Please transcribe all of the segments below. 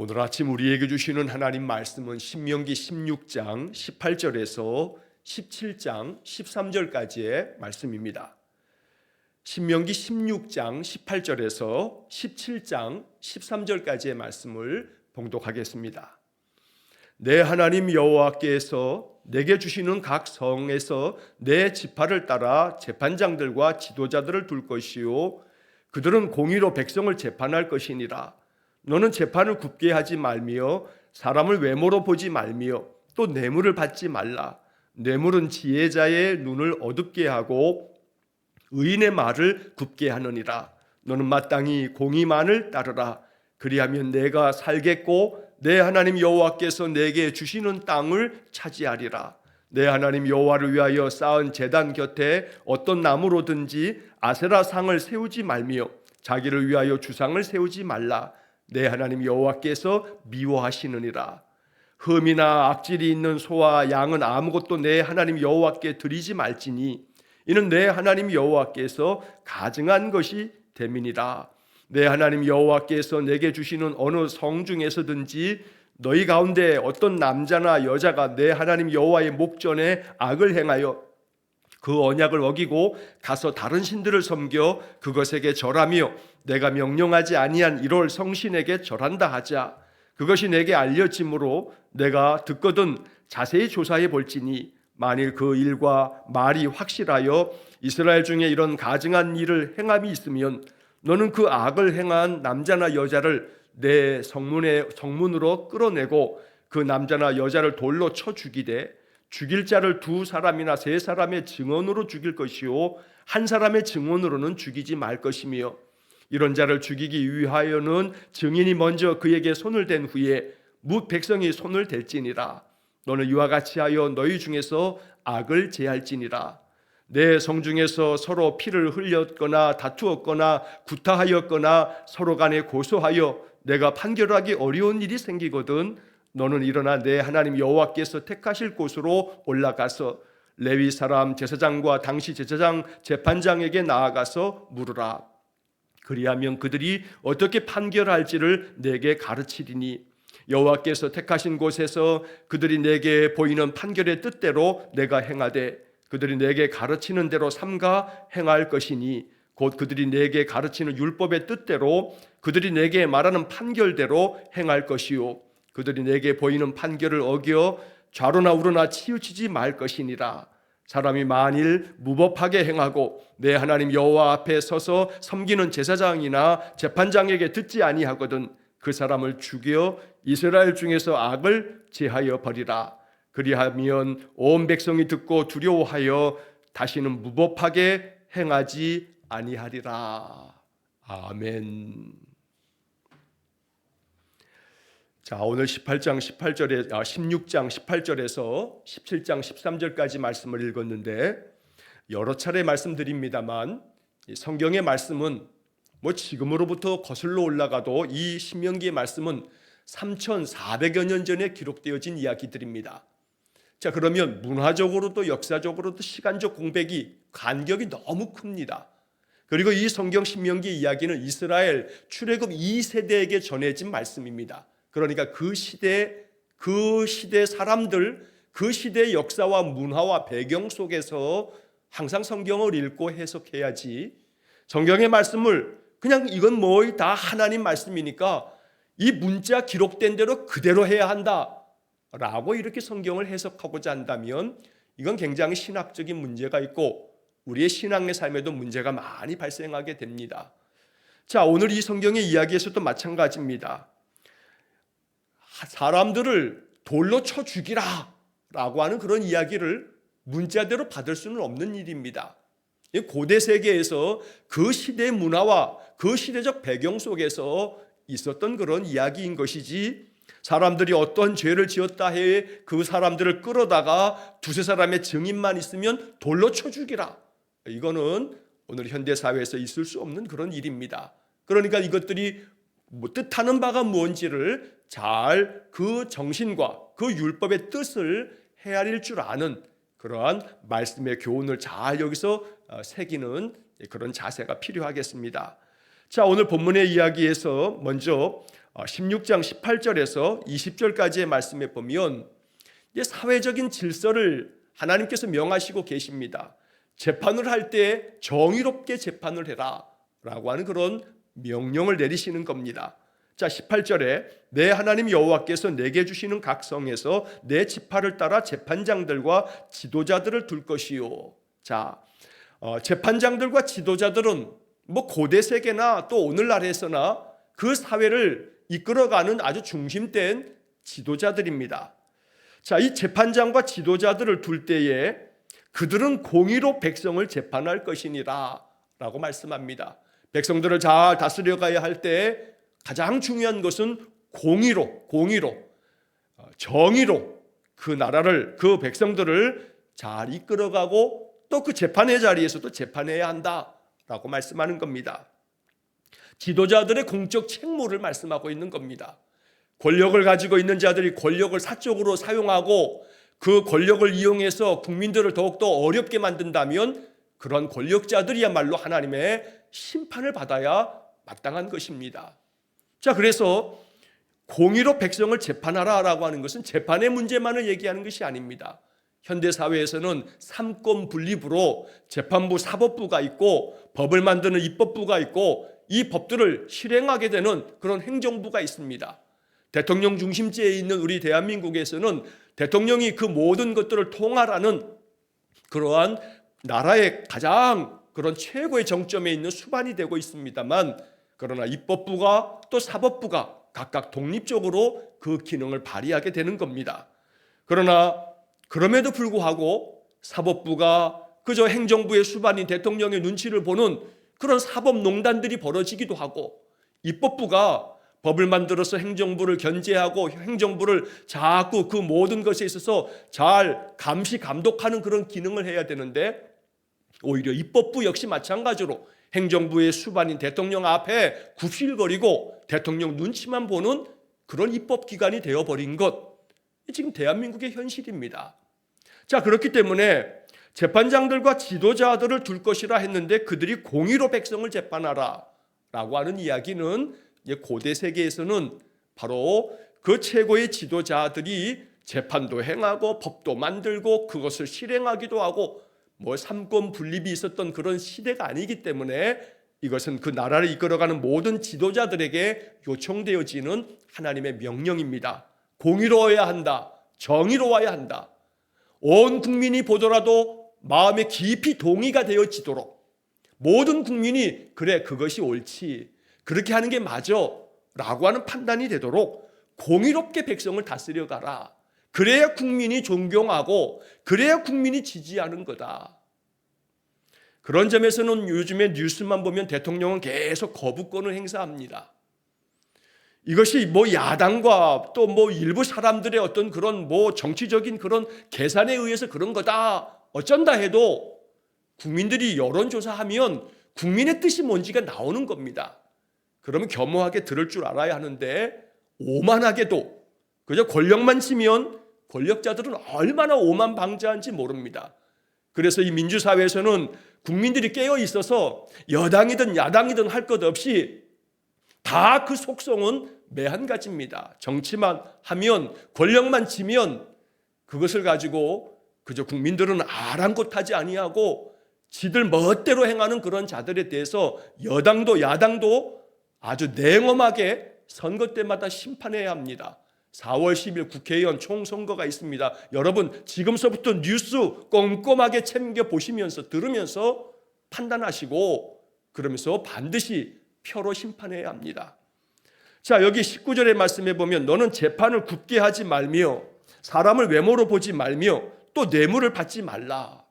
오늘 아침 우리에게 주시는 하나님 말씀은 신명기 16장 18절에서 17장 13절까지의 말씀입니다. 신명기 16장 18절에서 17장 13절까지의 말씀을 봉독하겠습니다. 내 하나님 여호와께서 내게 주시는 각 성에서 내 지파를 따라 재판장들과 지도자들을 둘 것이요 그들은 공의로 백성을 재판할 것이니라. 너는 재판을 굽게 하지 말며 사람을 외모로 보지 말며 또 뇌물을 받지 말라. 뇌물은 지혜자의 눈을 어둡게 하고 의인의 말을 굽게 하느니라. 너는 마땅히 공의만을 따르라. 그리하면 내가 살겠고 내 하나님 여호와께서 내게 주시는 땅을 차지하리라. 내 하나님 여호와를 위하여 쌓은 제단 곁에 어떤 나무로든지 아세라 상을 세우지 말며 자기를 위하여 주상을 세우지 말라. 내 하나님 여호와께서 미워하시느니라. 흠이나 악질이 있는 소와 양은 아무것도 내 하나님 여호와께 드리지 말지니 이는 내 하나님 여호와께서 가증한 것이 됨이니라. 내 하나님 여호와께서 내게 주시는 어느 성 중에서든지 너희 가운데 어떤 남자나 여자가 내 하나님 여호와의 목전에 악을 행하여 그 언약을 어기고 가서 다른 신들을 섬겨 그것에게 절하며 내가 명령하지 아니한 이럴 성신에게 절한다 하자. 그것이 내게 알려짐으로 내가 듣거든 자세히 조사해 볼지니 만일 그 일과 말이 확실하여 이스라엘 중에 이런 가증한 일을 행함이 있으면 너는 그 악을 행한 남자나 여자를 내 성문으로 끌어내고 그 남자나 여자를 돌로 쳐 죽이되 죽일 자를 두 사람이나 세 사람의 증언으로 죽일 것이요 한 사람의 증언으로는 죽이지 말 것이며 이런 자를 죽이기 위하여는 증인이 먼저 그에게 손을 댄 후에 뭇 백성이 손을 댈지니라. 너는 이와 같이 하여 너희 중에서 악을 제할지니라. 내 성중에서 서로 피를 흘렸거나 다투었거나 구타하였거나 서로 간에 고소하여 내가 판결하기 어려운 일이 생기거든 너는 일어나 내 하나님 여호와께서 택하실 곳으로 올라가서 레위 사람 제사장과 당시 제사장 재판장에게 나아가서 물으라. 그리하면 그들이 어떻게 판결할지를 내게 가르치리니 여호와께서 택하신 곳에서 그들이 내게 보이는 판결의 뜻대로 내가 행하되 그들이 내게 가르치는 대로 삼가 행할 것이니 곧 그들이 내게 가르치는 율법의 뜻대로 그들이 내게 말하는 판결대로 행할 것이요 그들이 내게 보이는 판결을 어겨 좌로나 우로나 치우치지 말 것이니라. 사람이 만일 무법하게 행하고 내 하나님 여호와 앞에 서서 섬기는 제사장이나 재판장에게 듣지 아니하거든 그 사람을 죽여 이스라엘 중에서 악을 제하여 버리라. 그리하면 온 백성이 듣고 두려워하여 다시는 무법하게 행하지 아니하리라. 아멘. 자, 오늘 16장 18절에서 17장 13절까지 말씀을 읽었는데 여러 차례 말씀드립니다만 성경의 말씀은 지금으로부터 거슬러 올라가도 이 신명기의 말씀은 3,400여 년 전에 기록되어진 이야기들입니다. 자, 그러면 문화적으로도 역사적으로도 시간적 공백이 간격이 너무 큽니다. 그리고 이 성경 신명기 이야기는 이스라엘 출애굽 2세대에게 전해진 말씀입니다. 그러니까 그 시대 사람들, 그 시대의 역사와 문화와 배경 속에서 항상 성경을 읽고 해석해야지 성경의 말씀을 그냥 이건 다 하나님 말씀이니까 이 문자 기록된 대로 그대로 해야 한다 라고 이렇게 성경을 해석하고자 한다면 이건 굉장히 신학적인 문제가 있고 우리의 신앙의 삶에도 문제가 많이 발생하게 됩니다. 자, 오늘 이 성경의 이야기에서도 마찬가지입니다. 사람들을 돌로 쳐 죽이라 라고 하는 그런 이야기를 문자대로 받을 수는 없는 일입니다. 고대 세계에서 그 시대의 문화와 그 시대적 배경 속에서 있었던 그런 이야기인 것이지 사람들이 어떤 죄를 지었다 해 그 사람들을 끌어다가 두세 사람의 증인만 있으면 돌로 쳐 죽이라. 이거는 오늘 현대사회에서 있을 수 없는 그런 일입니다. 그러니까 이것들이 뜻하는 바가 뭔지를 잘 그 정신과 그 율법의 뜻을 헤아릴 줄 아는 그러한 말씀의 교훈을 잘 여기서 새기는 그런 자세가 필요하겠습니다. 자, 오늘 본문의 이야기에서 먼저 16장 18절에서 20절까지의 말씀에 보면 사회적인 질서를 하나님께서 명하시고 계십니다. 재판을 할 때 정의롭게 재판을 해라 라고 하는 그런 명령을 내리시는 겁니다. 자, 18절에 내 하나님 여호와께서 내게 주시는 각 성에서 내 지파를 따라 재판장들과 지도자들을 둘 것이요. 자, 재판장들과 지도자들은 고대 세계나 또 오늘날에서나 그 사회를 이끌어가는 아주 중심된 지도자들입니다. 자, 이 재판장과 지도자들을 둘 때에 그들은 공의로 백성을 재판할 것이니라 라고 말씀합니다. 백성들을 잘 다스려가야 할 때 가장 중요한 것은 공의로, 정의로 그 나라를, 그 백성들을 잘 이끌어가고 또 그 재판의 자리에서도 재판해야 한다라고 말씀하는 겁니다. 지도자들의 공적 책무를 말씀하고 있는 겁니다. 권력을 가지고 있는 자들이 권력을 사적으로 사용하고 그 권력을 이용해서 국민들을 더욱더 어렵게 만든다면 그런 권력자들이야말로 하나님의 심판을 받아야 마땅한 것입니다. 자, 그래서 공의로 백성을 재판하라라고 하는 것은 재판의 문제만을 얘기하는 것이 아닙니다. 현대사회에서는 삼권 분립으로 재판부, 사법부가 있고 법을 만드는 입법부가 있고 이 법들을 실행하게 되는 그런 행정부가 있습니다. 대통령 중심제에 있는 우리 대한민국에서는 대통령이 그 모든 것들을 통할하는 그러한 나라의 가장 그런 최고의 정점에 있는 수반이 되고 있습니다만, 그러나 입법부가 또 사법부가 각각 독립적으로 그 기능을 발휘하게 되는 겁니다. 그러나 그럼에도 불구하고 사법부가 그저 행정부의 수반인 대통령의 눈치를 보는 그런 사법농단들이 벌어지기도 하고, 입법부가 법을 만들어서 행정부를 견제하고 행정부를 자꾸 그 모든 것에 있어서 잘 감시 감독하는 그런 기능을 해야 되는데, 오히려 입법부 역시 마찬가지로 행정부의 수반인 대통령 앞에 굽실거리고 대통령 눈치만 보는 그런 입법기관이 되어버린 것, 지금 대한민국의 현실입니다. 자, 그렇기 때문에 재판장들과 지도자들을 둘 것이라 했는데 그들이 공의로 백성을 재판하라 라고 하는 이야기는 고대 세계에서는 바로 그 최고의 지도자들이 재판도 행하고 법도 만들고 그것을 실행하기도 하고 삼권 분립이 있었던 그런 시대가 아니기 때문에 이것은 그 나라를 이끌어가는 모든 지도자들에게 요청되어지는 하나님의 명령입니다. 공의로워야 한다. 정의로워야 한다. 온 국민이 보더라도 마음에 깊이 동의가 되어지도록 모든 국민이 그래 그것이 옳지, 그렇게 하는 게 맞아 라고 하는 판단이 되도록 공의롭게 백성을 다스려 가라. 그래야 국민이 존경하고 그래야 국민이 지지하는 거다. 그런 점에서는 요즘에 뉴스만 보면 대통령은 계속 거부권을 행사합니다. 이것이 야당과 또 일부 사람들의 어떤 그런 정치적인 그런 계산에 의해서 그런 거다 어쩐다 해도 국민들이 여론조사하면 국민의 뜻이 뭔지가 나오는 겁니다. 그러면 겸허하게 들을 줄 알아야 하는데, 오만하게도 그저 권력만 치면 권력자들은 얼마나 오만방자한지 모릅니다. 그래서 이 민주사회에서는 국민들이 깨어 있어서 여당이든 야당이든 할 것 없이 다 그 속성은 매한 가지입니다. 정치만 하면, 권력만 치면 그것을 가지고 그저 국민들은 아랑곳하지 아니하고 지들 멋대로 행하는 그런 자들에 대해서 여당도 야당도 아주 냉엄하게 선거 때마다 심판해야 합니다. 4월 10일 국회의원 총선거가 있습니다. 여러분 지금서부터 뉴스 꼼꼼하게 챙겨보시면서 들으면서 판단하시고 그러면서 반드시 표로 심판해야 합니다. 자, 여기 19절의 말씀에 보면 너는 재판을 굽게 하지 말며 사람을 외모로 보지 말며 또 뇌물을 받지 말라.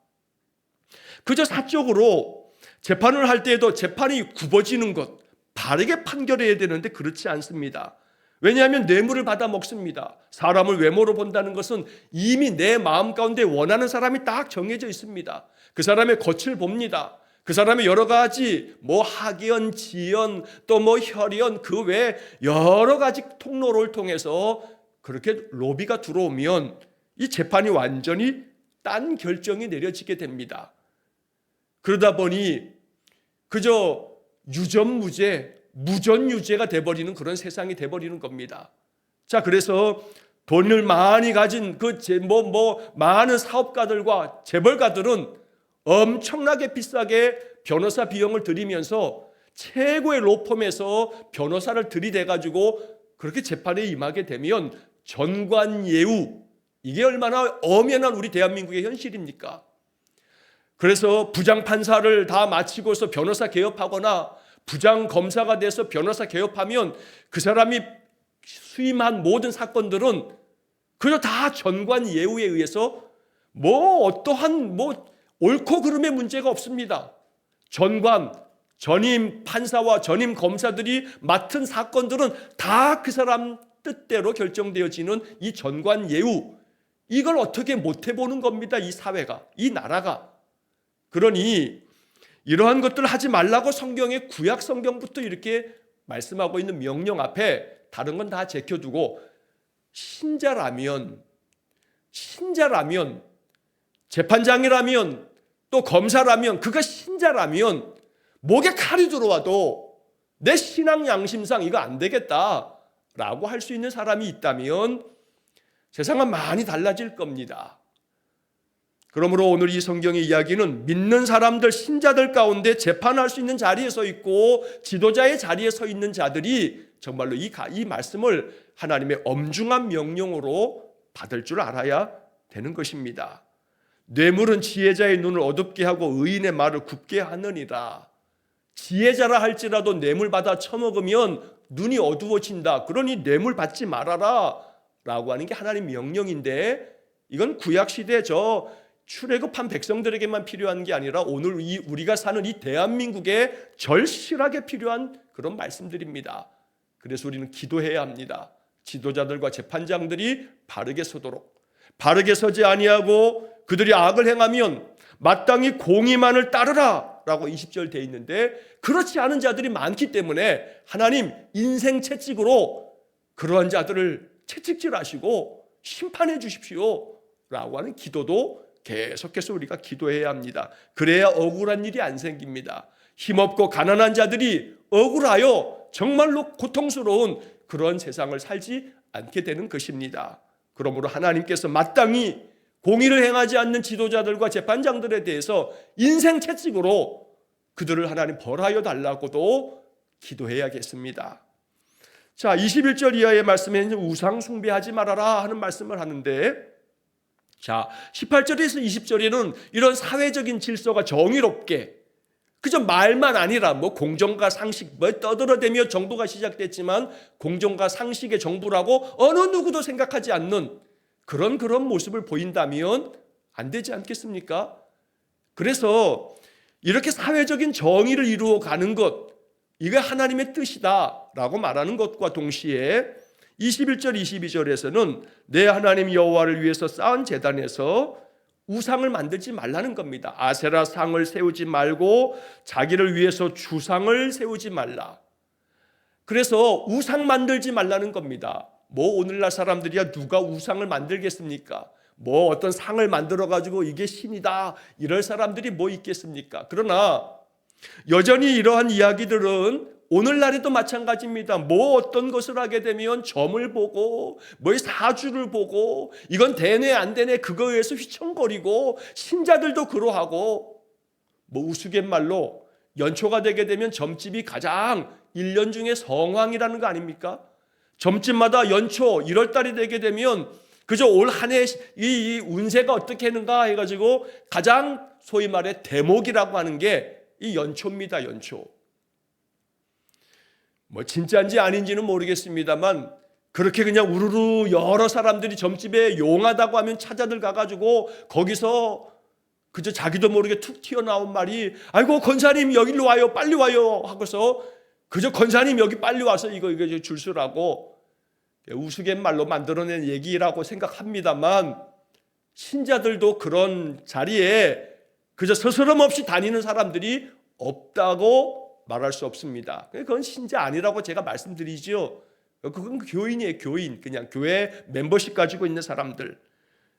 그저 사적으로 재판을 할 때에도 재판이 굽어지는 것, 바르게 판결해야 되는데 그렇지 않습니다. 왜냐하면 뇌물을 받아 먹습니다. 사람을 외모로 본다는 것은 이미 내 마음 가운데 원하는 사람이 딱 정해져 있습니다. 그 사람의 겉을 봅니다. 그 사람의 여러 가지 학연, 지연, 또 혈연, 그 외에 여러 가지 통로를 통해서 그렇게 로비가 들어오면 이 재판이 완전히 딴 결정이 내려지게 됩니다. 그러다 보니 그저 유전무죄, 무전유죄가 돼버리는 그런 세상이 돼버리는 겁니다. 자, 그래서 돈을 많이 가진 많은 사업가들과 재벌가들은 엄청나게 비싸게 변호사 비용을 들이면서 최고의 로펌에서 변호사를 들이대가지고 그렇게 재판에 임하게 되면 전관예우, 이게 얼마나 엄연한 우리 대한민국의 현실입니까? 그래서 부장판사를 다 마치고서 변호사 개업하거나 부장검사가 돼서 변호사 개업하면 그 사람이 수임한 모든 사건들은 그저 다 전관예우에 의해서 어떠한 옳고 그름의 문제가 없습니다. 전임 판사와 전임 검사들이 맡은 사건들은 다 그 사람 뜻대로 결정되어지는 이 전관예우, 이걸 어떻게 못 해보는 겁니다. 이 사회가, 이 나라가. 그러니 이러한 것들을 하지 말라고 성경의 구약 성경부터 이렇게 말씀하고 있는 명령 앞에 다른 건 다 제껴두고 신자라면 재판장이라면 또 검사라면 그가 신자라면 목에 칼이 들어와도 내 신앙 양심상 이거 안 되겠다라고 할 수 있는 사람이 있다면 세상은 많이 달라질 겁니다. 그러므로 오늘 이 성경의 이야기는 믿는 사람들, 신자들 가운데 재판할 수 있는 자리에 서 있고 지도자의 자리에 서 있는 자들이 정말로 이 말씀을 하나님의 엄중한 명령으로 받을 줄 알아야 되는 것입니다. 뇌물은 지혜자의 눈을 어둡게 하고 의인의 말을 굽게 하느니라. 지혜자라 할지라도 뇌물 받아 처먹으면 눈이 어두워진다. 그러니 뇌물 받지 말아라 라고 하는 게 하나님 명령인데, 이건 구약시대 출애굽한 백성들에게만 필요한 게 아니라 오늘 우리가 사는 이 대한민국에 절실하게 필요한 그런 말씀들입니다. 그래서 우리는 기도해야 합니다. 지도자들과 재판장들이 바르게 서도록, 바르게 서지 아니하고 그들이 악을 행하면 마땅히 공의만을 따르라 라고 20절 되어 있는데, 그렇지 않은 자들이 많기 때문에 하나님 인생 채찍으로 그러한 자들을 채찍질하시고 심판해 주십시오 라고 하는 기도도 계속해서 우리가 기도해야 합니다. 그래야 억울한 일이 안 생깁니다. 힘없고 가난한 자들이 억울하여 정말로 고통스러운 그런 세상을 살지 않게 되는 것입니다. 그러므로 하나님께서 마땅히 공의를 행하지 않는 지도자들과 재판장들에 대해서 인생 채찍으로 그들을 하나님 벌하여 달라고도 기도해야겠습니다. 자, 21절 이하의 말씀에는 우상 숭배하지 말아라 하는 말씀을 하는데, 자, 18절에서 20절에는 이런 사회적인 질서가 정의롭게 그저 말만 아니라 공정과 상식 떠들어대며 정부가 시작됐지만 공정과 상식의 정부라고 어느 누구도 생각하지 않는 그런 모습을 보인다면 안 되지 않겠습니까? 그래서 이렇게 사회적인 정의를 이루어 가는 것, 이게 하나님의 뜻이다라고 말하는 것과 동시에 21절 22절에서는 내 하나님 여호와를 위해서 쌓은 제단에서 우상을 만들지 말라는 겁니다. 아세라 상을 세우지 말고 자기를 위해서 주상을 세우지 말라. 그래서 우상 만들지 말라는 겁니다. 오늘날 사람들이야 누가 우상을 만들겠습니까? 어떤 상을 만들어 가지고 이게 신이다 이럴 사람들이 있겠습니까? 그러나 여전히 이러한 이야기들은 오늘날에도 마찬가지입니다. 어떤 것을 하게 되면 점을 보고 사주를 보고 이건 되네 안 되네 그거에 의해서 휘청거리고, 신자들도 그러하고 우스갯말로 연초가 되게 되면 점집이 가장 1년 중에 성황이라는 거 아닙니까? 점집마다 연초 1월달이 되게 되면 그저 올 한 해 이 운세가 어떻게 하는가 해가지고 가장 소위 말해 대목이라고 하는 게 이 연초입니다. 연초. 진짜인지 아닌지는 모르겠습니다만 그렇게 그냥 우르르 여러 사람들이 점집에 용하다고 하면 찾아들 가가지고 거기서 그저 자기도 모르게 툭 튀어나온 말이, 아이고 권사님 여기로 와요 빨리 와요 하고서 그저 권사님 여기 빨리 와서 이거 줄 서라고 우스갯말로 만들어낸 얘기라고 생각합니다만, 신자들도 그런 자리에 그저 스스럼없이 다니는 사람들이 없다고 말할 수 없습니다. 그건 신자 아니라고 제가 말씀드리죠. 그건 교인이에요. 교인. 그냥 교회 멤버십 가지고 있는 사람들.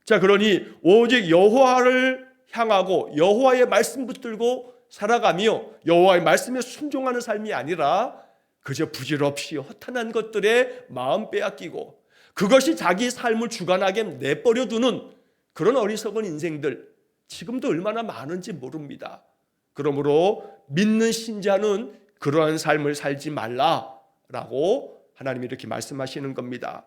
자, 그러니 오직 여호와를 향하고 여호와의 말씀 붙들고 살아가며 여호와의 말씀에 순종하는 삶이 아니라 그저 부질없이 허탄한 것들에 마음 빼앗기고 그것이 자기 삶을 주관하게 내버려 두는 그런 어리석은 인생들 지금도 얼마나 많은지 모릅니다. 그러므로 믿는 신자는 그러한 삶을 살지 말라라고 하나님이 이렇게 말씀하시는 겁니다.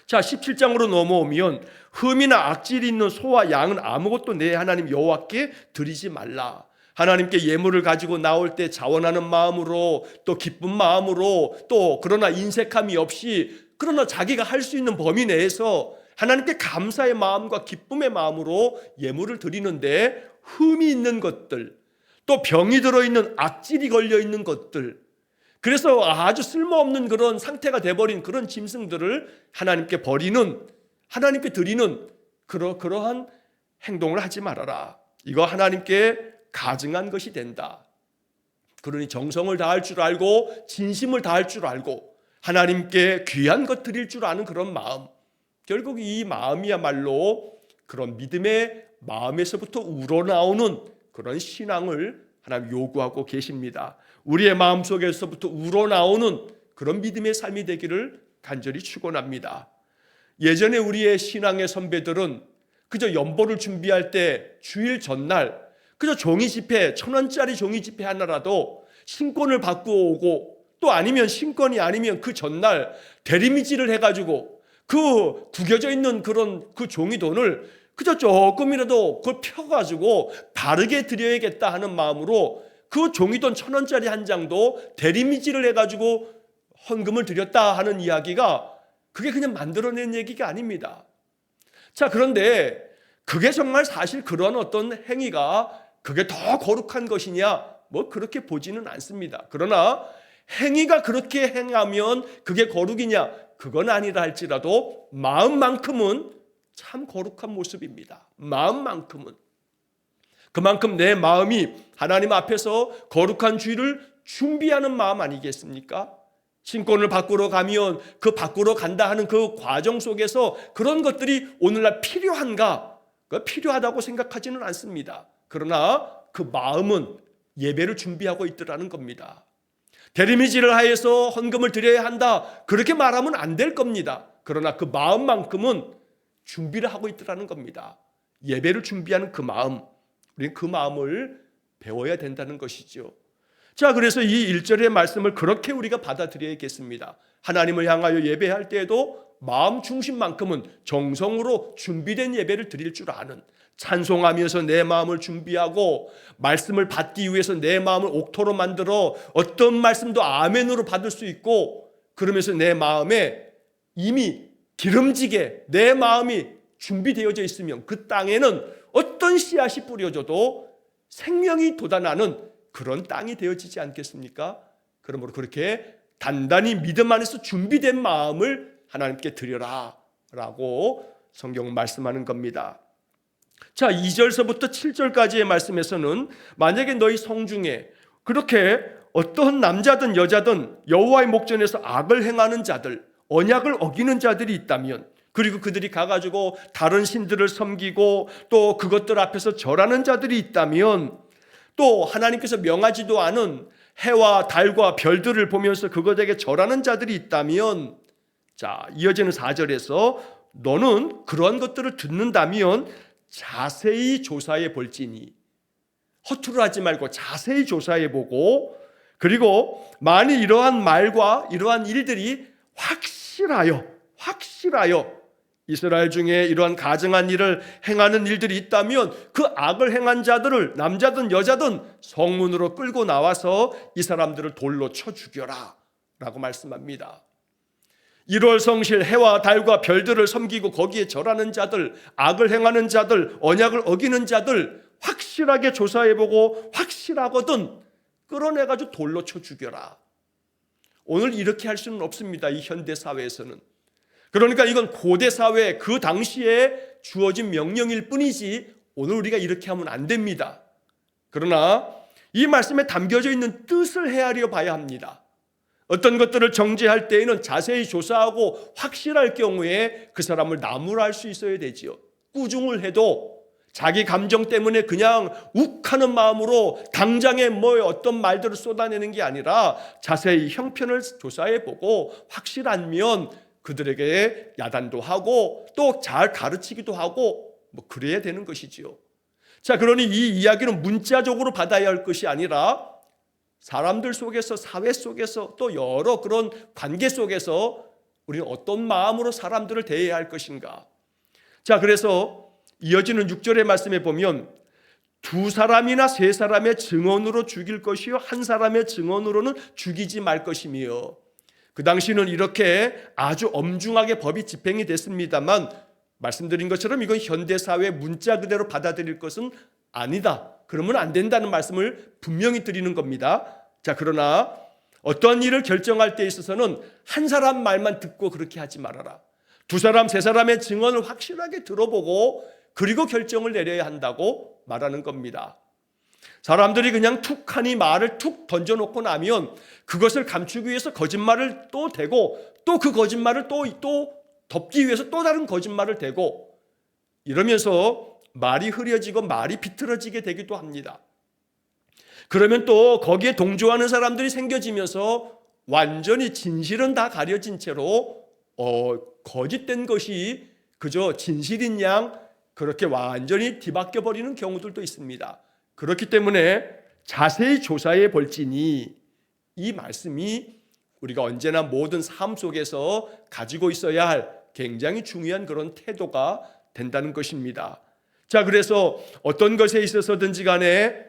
자, 17장으로 넘어오면 흠이나 악질이 있는 소와 양은 아무것도 내 하나님 여호와께 드리지 말라. 하나님께 예물을 가지고 나올 때 자원하는 마음으로 또 기쁜 마음으로 또 그러나 인색함이 없이 그러나 자기가 할 수 있는 범위 내에서 하나님께 감사의 마음과 기쁨의 마음으로 예물을 드리는데 흠이 있는 것들 또 병이 들어있는 악질이 걸려있는 것들 그래서 아주 쓸모없는 그런 상태가 돼버린 그런 짐승들을 하나님께 버리는 하나님께 드리는 그러한 행동을 하지 말아라. 이거 하나님께 가증한 것이 된다. 그러니 정성을 다할 줄 알고 진심을 다할 줄 알고 하나님께 귀한 것 드릴 줄 아는 그런 마음 결국 이 마음이야말로 그런 믿음의 마음에서부터 우러나오는 그런 신앙을 하나님 요구하고 계십니다. 우리의 마음속에서부터 우러나오는 그런 믿음의 삶이 되기를 간절히 축원합니다. 예전에 우리의 신앙의 선배들은 그저 연보를 준비할 때 주일 전날 그저 종이 지폐 1,000원짜리 종이 지폐 하나라도 신권을 받고 오고 또 아니면 신권이 아니면 그 전날 대리미질을 해가지고 그 구겨져 있는 그런 그 종이 돈을 그저 조금이라도 그걸 펴가지고 바르게 드려야겠다 하는 마음으로 그 종이돈 1,000원짜리 한 장도 대리미질을 해가지고 헌금을 드렸다 하는 이야기가 그게 그냥 만들어낸 얘기가 아닙니다. 자, 그런데 그게 정말 사실 그런 어떤 행위가 그게 더 거룩한 것이냐? 뭐 그렇게 보지는 않습니다. 그러나 행위가 그렇게 행하면 그게 거룩이냐? 그건 아니라 할지라도 마음만큼은 참 거룩한 모습입니다. 마음만큼은. 그만큼 내 마음이 하나님 앞에서 거룩한 주일을 준비하는 마음 아니겠습니까? 신권을 바꾸러 가면 그 바꾸러 간다 하는 그 과정 속에서 그런 것들이 오늘날 필요한가? 필요하다고 생각하지는 않습니다. 그러나 그 마음은 예배를 준비하고 있더라는 겁니다. 대리미질을 하여서 헌금을 드려야 한다. 그렇게 말하면 안 될 겁니다. 그러나 그 마음만큼은 준비를 하고 있더라는 겁니다. 예배를 준비하는 그 마음. 우리는 그 마음을 배워야 된다는 것이죠. 자, 그래서 이 1절의 말씀을 그렇게 우리가 받아들여야겠습니다. 하나님을 향하여 예배할 때에도 마음 중심만큼은 정성으로 준비된 예배를 드릴 줄 아는 찬송하면서 내 마음을 준비하고 말씀을 받기 위해서 내 마음을 옥토로 만들어 어떤 말씀도 아멘으로 받을 수 있고 그러면서 내 마음에 이미 기름지게 내 마음이 준비되어져 있으면 그 땅에는 어떤 씨앗이 뿌려져도 생명이 돋아나는 그런 땅이 되어지지 않겠습니까? 그러므로 그렇게 단단히 믿음 안에서 준비된 마음을 하나님께 드려라 라고 성경은 말씀하는 겁니다. 자, 2절서부터 7절까지의 말씀에서는 만약에 너희 성중에 그렇게 어떤 남자든 여자든 여호와의 목전에서 악을 행하는 자들, 언약을 어기는 자들이 있다면 그리고 그들이 가가지고 다른 신들을 섬기고 또 그것들 앞에서 절하는 자들이 있다면 또 하나님께서 명하지도 않은 해와 달과 별들을 보면서 그것에게 절하는 자들이 있다면 자, 이어지는 4절에서 너는 그런 것들을 듣는다면 자세히 조사해 볼지니 허투루 하지 말고 자세히 조사해 보고 그리고 만일 이러한 말과 이러한 일들이 확실하여 이스라엘 중에 이러한 가증한 일을 행하는 일들이 있다면 그 악을 행한 자들을 남자든 여자든 성문으로 끌고 나와서 이 사람들을 돌로 쳐 죽여라 라고 말씀합니다. 1월 성실 해와 달과 별들을 섬기고 거기에 절하는 자들, 악을 행하는 자들, 언약을 어기는 자들 확실하게 조사해보고 확실하거든 끌어내가지고 돌로 쳐 죽여라. 오늘 이렇게 할 수는 없습니다. 이 현대 사회에서는. 그러니까 이건 고대 사회 그 당시에 주어진 명령일 뿐이지 오늘 우리가 이렇게 하면 안 됩니다. 그러나 이 말씀에 담겨져 있는 뜻을 헤아려 봐야 합니다. 어떤 것들을 정죄할 때에는 자세히 조사하고 확실할 경우에 그 사람을 나무랄 수 있어야 되지요. 꾸중을 해도 자기 감정 때문에 그냥 욱하는 마음으로 당장에 어떤 말들을 쏟아내는 게 아니라 자세히 형편을 조사해 보고 확실하면 그들에게 야단도 하고 또 잘 가르치기도 하고 그래야 되는 것이지요. 자, 그러니 이 이야기는 문자적으로 받아야 할 것이 아니라 사람들 속에서, 사회 속에서, 또 여러 그런 관계 속에서 우리는 어떤 마음으로 사람들을 대해야 할 것인가. 자, 그래서 이어지는 6절의 말씀에 보면 2사람이나 3사람의 증언으로 죽일 것이요 한 사람의 증언으로는 죽이지 말 것이며, 그 당시는 이렇게 아주 엄중하게 법이 집행이 됐습니다만 말씀드린 것처럼 이건 현대사회 문자 그대로 받아들일 것은 아니다. 그러면 안 된다는 말씀을 분명히 드리는 겁니다. 자, 그러나 어떤 일을 결정할 때 있어서는 한 사람 말만 듣고 그렇게 하지 말아라. 2사람, 3사람의 증언을 확실하게 들어보고 그리고 결정을 내려야 한다고 말하는 겁니다. 사람들이 그냥 툭하니 말을 툭 던져놓고 나면 그것을 감추기 위해서 거짓말을 또 대고 또 그 거짓말을 또 덮기 위해서 또 다른 거짓말을 대고 이러면서 말이 흐려지고 말이 비틀어지게 되기도 합니다. 그러면 또 거기에 동조하는 사람들이 생겨지면서 완전히 진실은 다 가려진 채로 거짓된 것이 그저 진실인 양 그렇게 완전히 뒤바뀌어 버리는 경우들도 있습니다. 그렇기 때문에 자세히 조사해 볼지니 이 말씀이 우리가 언제나 모든 삶 속에서 가지고 있어야 할 굉장히 중요한 그런 태도가 된다는 것입니다. 자, 그래서 어떤 것에 있어서든지 간에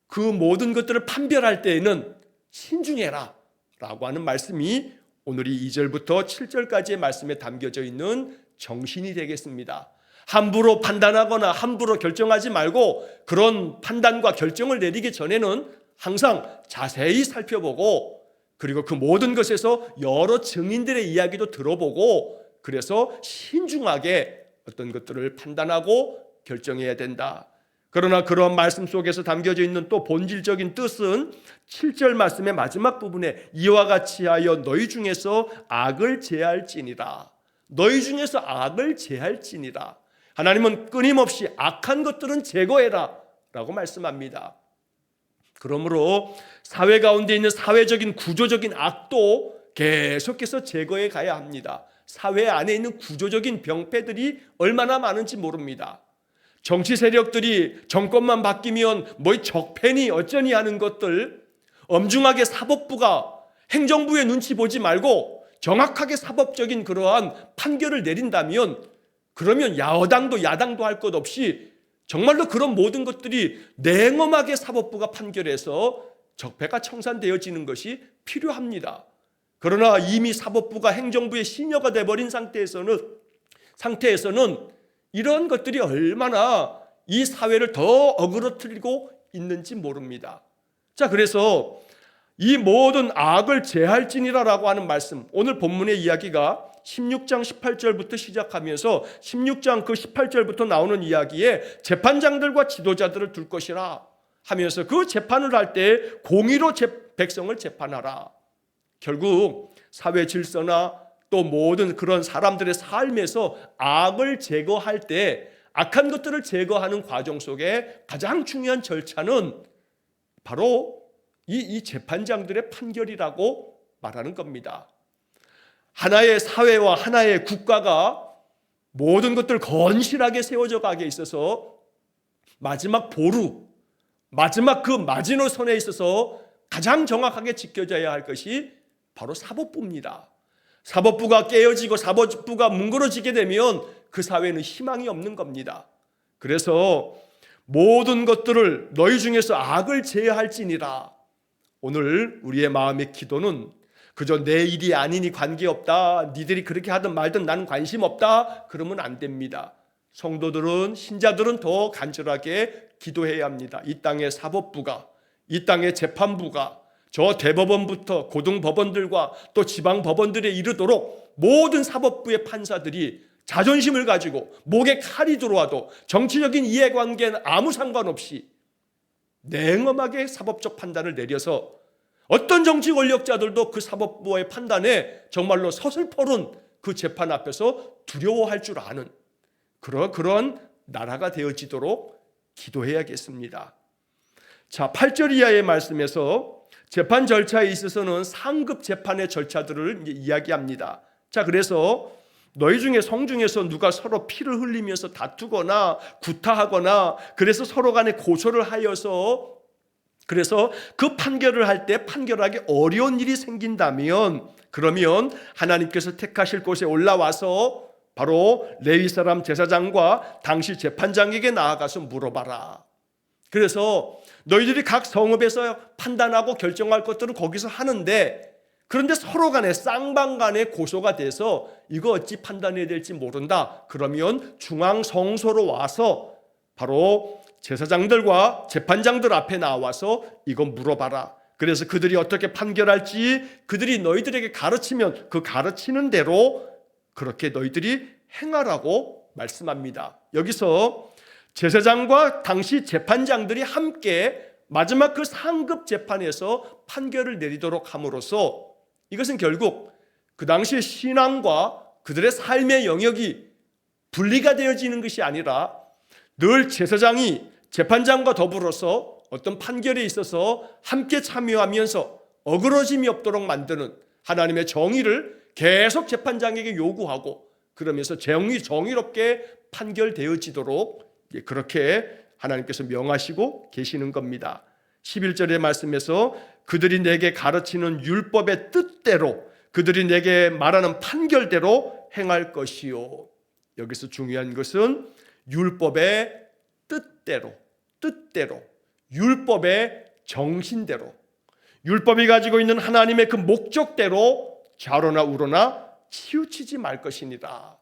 그 모든 것들을 판별할 때에는 신중해라 라고 하는 말씀이 오늘 이 2절부터 7절까지의 말씀에 담겨져 있는 정신이 되겠습니다. 함부로 판단하거나 함부로 결정하지 말고 그런 판단과 결정을 내리기 전에는 항상 자세히 살펴보고 그리고 그 모든 것에서 여러 증인들의 이야기도 들어보고 그래서 신중하게 어떤 것들을 판단하고 결정해야 된다. 그러나 그런 말씀 속에서 담겨져 있는 또 본질적인 뜻은 7절 말씀의 마지막 부분에 이와 같이 하여 너희 중에서 악을 제할지니라. 너희 중에서 악을 제할지니라. 하나님은 끊임없이 악한 것들은 제거해라 라고 말씀합니다. 그러므로 사회 가운데 있는 사회적인 구조적인 악도 계속해서 제거해 가야 합니다. 사회 안에 있는 구조적인 병폐들이 얼마나 많은지 모릅니다. 정치 세력들이 정권만 바뀌면 적폐니 어쩌니 하는 것들, 엄중하게 사법부가 행정부의 눈치 보지 말고 정확하게 사법적인 그러한 판결을 내린다면 그러면 여당도 야당도 할 것 없이 정말로 그런 모든 것들이 냉엄하게 사법부가 판결해서 적폐가 청산되어지는 것이 필요합니다. 그러나 이미 사법부가 행정부의 시녀가 돼버린 상태에서는 이런 것들이 얼마나 이 사회를 더 어그러뜨리고 있는지 모릅니다. 자, 그래서 이 모든 악을 제할지니라라고 하는 말씀, 오늘 본문의 이야기가 16장 18절부터 시작하면서 16장 그 18절부터 나오는 이야기에 재판장들과 지도자들을 둘 것이라 하면서 그 재판을 할 때 공의로 백성을 재판하라. 결국 사회 질서나 또 모든 그런 사람들의 삶에서 악을 제거할 때 악한 것들을 제거하는 과정 속에 가장 중요한 절차는 바로 이 재판장들의 판결이라고 말하는 겁니다. 하나의 사회와 하나의 국가가 모든 것들 건실하게 세워져 가게 있어서 마지막 보루, 마지막 그 마지노선에 있어서 가장 정확하게 지켜져야 할 것이 바로 사법부입니다. 사법부가 깨어지고 사법부가 뭉그러지게 되면 그 사회는 희망이 없는 겁니다. 그래서 모든 것들을 너희 중에서 악을 제할지니라. 오늘 우리의 마음의 기도는 그저 내 일이 아니니 관계없다, 니들이 그렇게 하든 말든 나는 관심 없다, 그러면 안 됩니다. 성도들은, 신자들은 더 간절하게 기도해야 합니다. 이 땅의 사법부가, 이 땅의 재판부가 저 대법원부터 고등법원들과 또 지방법원들에 이르도록 모든 사법부의 판사들이 자존심을 가지고 목에 칼이 들어와도 정치적인 이해관계는 아무 상관없이 냉엄하게 사법적 판단을 내려서 어떤 정치 권력자들도 그 사법부의 판단에 정말로 서슬퍼른 그 재판 앞에서 두려워할 줄 아는 그런 나라가 되어지도록 기도해야겠습니다. 자, 8절 이하의 말씀에서 재판 절차에 있어서는 상급 재판의 절차들을 이야기합니다. 자, 그래서 너희 중에 성중에서 누가 서로 피를 흘리면서 다투거나 구타하거나 그래서 서로 간에 고소를 하여서 그래서 그 판결을 할 때 판결하기 어려운 일이 생긴다면 그러면 하나님께서 택하실 곳에 올라와서 바로 레위 사람 제사장과 당시 재판장에게 나아가서 물어봐라. 그래서 너희들이 각 성읍에서 판단하고 결정할 것들은 거기서 하는데 그런데 서로 간에 쌍방 간에 고소가 돼서 이거 어찌 판단해야 될지 모른다. 그러면 중앙 성소로 와서 바로 제사장들과 재판장들 앞에 나와서 이거 물어봐라. 그래서 그들이 어떻게 판결할지 그들이 너희들에게 가르치면 그 가르치는 대로 그렇게 너희들이 행하라고 말씀합니다. 여기서 제사장과 당시 재판장들이 함께 마지막 그 상급 재판에서 판결을 내리도록 함으로써 이것은 결국 그 당시의 신앙과 그들의 삶의 영역이 분리가 되어지는 것이 아니라 늘 제사장이 재판장과 더불어서 어떤 판결에 있어서 함께 참여하면서 어그러짐이 없도록 만드는 하나님의 정의를 계속 재판장에게 요구하고 그러면서 정의롭게 판결되어지도록 그렇게 하나님께서 명하시고 계시는 겁니다. 11절의 말씀에서 그들이 내게 가르치는 율법의 뜻대로 그들이 내게 말하는 판결대로 행할 것이요. 여기서 중요한 것은 율법의 뜻대로 율법의 정신대로 율법이 가지고 있는 하나님의 그 목적대로 좌로나 우로나 치우치지 말 것이니라.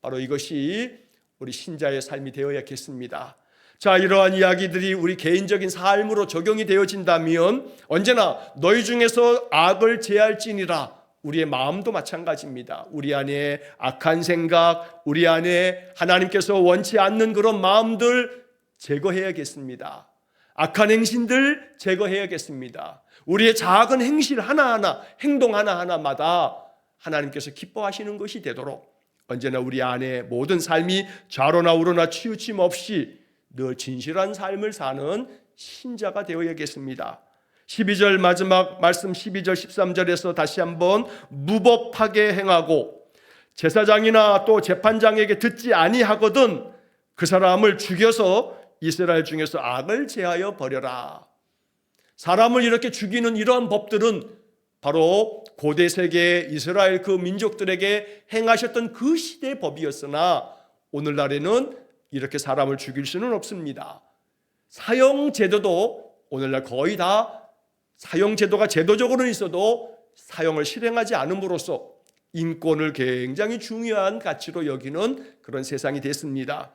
바로 이것이 우리 신자의 삶이 되어야겠습니다. 자, 이러한 이야기들이 우리 개인적인 삶으로 적용이 되어진다면 언제나 너희 중에서 악을 제할지니라. 우리의 마음도 마찬가지입니다. 우리 안에 악한 생각, 우리 안에 하나님께서 원치 않는 그런 마음들 제거해야겠습니다. 악한 행신들 제거해야겠습니다. 우리의 작은 행실 하나하나, 행동 하나하나마다 하나님께서 기뻐하시는 것이 되도록 언제나 우리 안에 모든 삶이 좌로나 우로나 치우침 없이 늘 진실한 삶을 사는 신자가 되어야겠습니다. 12절 마지막 말씀 12절 13절에서 다시 한번 무법하게 행하고 제사장이나 또 재판장에게 듣지 아니하거든 그 사람을 죽여서 이스라엘 중에서 악을 제하여 버려라. 사람을 이렇게 죽이는 이러한 법들은 바로 고대 세계 이스라엘 그 민족들에게 행하셨던 그 시대의 법이었으나 오늘날에는 이렇게 사람을 죽일 수는 없습니다. 사형제도도 오늘날 거의 다 사형제도가 제도적으로는 있어도 사형을 실행하지 않음으로써 인권을 굉장히 중요한 가치로 여기는 그런 세상이 됐습니다.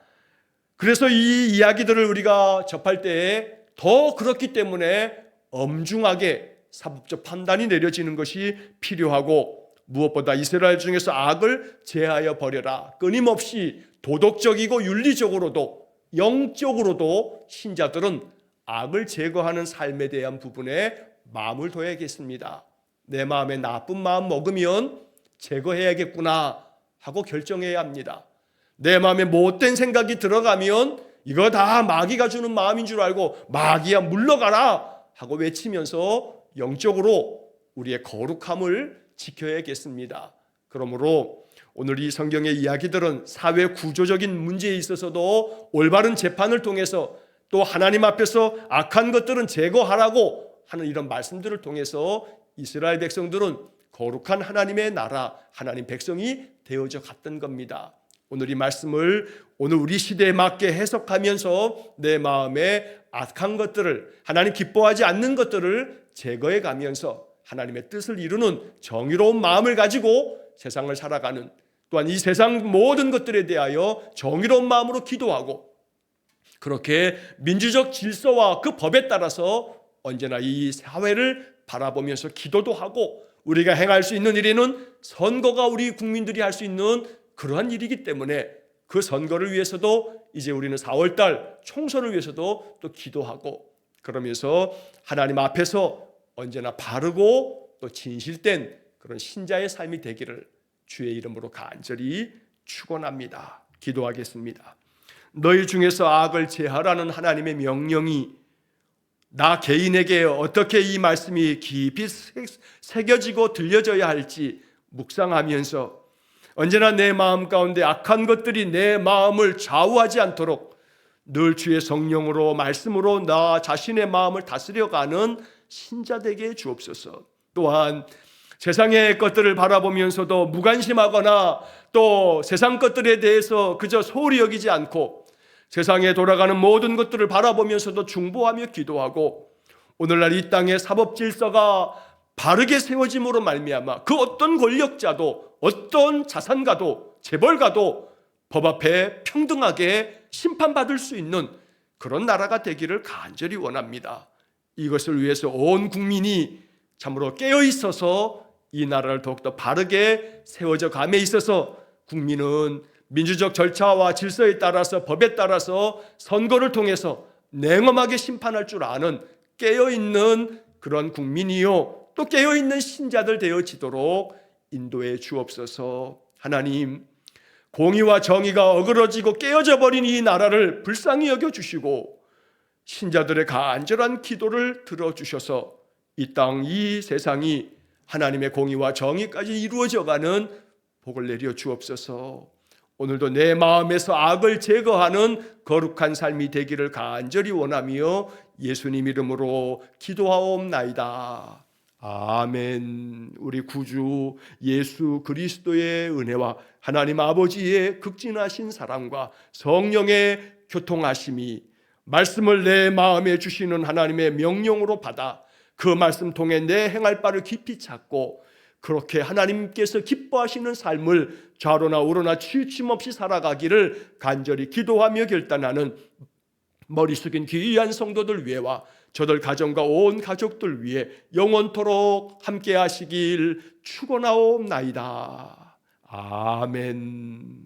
그래서 이 이야기들을 우리가 접할 때에 더 그렇기 때문에 엄중하게 사법적 판단이 내려지는 것이 필요하고 무엇보다 이스라엘 중에서 악을 제하여 버려라. 끊임없이 도덕적이고 윤리적으로도 영적으로도 신자들은 악을 제거하는 삶에 대한 부분에 마음을 둬야겠습니다. 내 마음에 나쁜 마음 먹으면 제거해야겠구나 하고 결정해야 합니다. 내 마음에 못된 생각이 들어가면 이거 다 마귀가 주는 마음인 줄 알고 마귀야 물러가라 하고 외치면서 영적으로 우리의 거룩함을 지켜야겠습니다. 그러므로 오늘 이 성경의 이야기들은 사회 구조적인 문제에 있어서도 올바른 재판을 통해서 또 하나님 앞에서 악한 것들은 제거하라고 하는 이런 말씀들을 통해서 이스라엘 백성들은 거룩한 하나님의 나라, 하나님 백성이 되어져 갔던 겁니다. 오늘 이 말씀을 오늘 우리 시대에 맞게 해석하면서 내 마음에 악한 것들을 하나님 기뻐하지 않는 것들을 제거해 가면서 하나님의 뜻을 이루는 정의로운 마음을 가지고 세상을 살아가는 또한 이 세상 모든 것들에 대하여 정의로운 마음으로 기도하고 그렇게 민주적 질서와 그 법에 따라서 언제나 이 사회를 바라보면서 기도도 하고 우리가 행할 수 있는 일에는 선거가 우리 국민들이 할 수 있는 그러한 일이기 때문에 그 선거를 위해서도 이제 우리는 4월달 총선을 위해서도 또 기도하고 그러면서 하나님 앞에서 언제나 바르고 또 진실된 그런 신자의 삶이 되기를 주의 이름으로 간절히 축원합니다. 기도하겠습니다. 너희 중에서 악을 제하라는 하나님의 명령이 나 개인에게 어떻게 이 말씀이 깊이 새겨지고 들려져야 할지 묵상하면서 언제나 내 마음 가운데 악한 것들이 내 마음을 좌우하지 않도록 늘 주의 성령으로 말씀으로 나 자신의 마음을 다스려가는 신자 되게 주옵소서. 또한 세상의 것들을 바라보면서도 무관심하거나 또 세상 것들에 대해서 그저 소홀히 여기지 않고 세상에 돌아가는 모든 것들을 바라보면서도 중보하며 기도하고 오늘날 이 땅의 사법 질서가 바르게 세워짐으로 말미암아 그 어떤 권력자도 어떤 자산가도 재벌가도 법 앞에 평등하게 심판받을 수 있는 그런 나라가 되기를 간절히 원합니다. 이것을 위해서 온 국민이 참으로 깨어 있어서 이 나라를 더욱더 바르게 세워져 감에 있어서 국민은 민주적 절차와 질서에 따라서 법에 따라서 선거를 통해서 냉엄하게 심판할 줄 아는 깨어있는 그런 국민이요 또 깨어있는 신자들 되어지도록 인도해 주옵소서. 하나님, 공의와 정의가 어그러지고 깨어져 버린 이 나라를 불쌍히 여겨주시고 신자들의 간절한 기도를 들어주셔서 이 땅, 이 세상이 하나님의 공의와 정의까지 이루어져가는 복을 내려 주옵소서. 오늘도 내 마음에서 악을 제거하는 거룩한 삶이 되기를 간절히 원하며 예수님 이름으로 기도하옵나이다. 아멘. 우리 구주 예수 그리스도의 은혜와 하나님 아버지의 극진하신 사랑과 성령의 교통하심이 말씀을 내 마음에 주시는 하나님의 명령으로 받아 그 말씀 통해 내 행할 바를 깊이 찾고 그렇게 하나님께서 기뻐하시는 삶을 좌로나 우로나 치우침 없이 살아가기를 간절히 기도하며 결단하는 머리 숙인 귀한 성도들 위해와 저들 가정과 온 가족들 위해 영원토록 함께 하시길 축원하옵나이다. 아멘.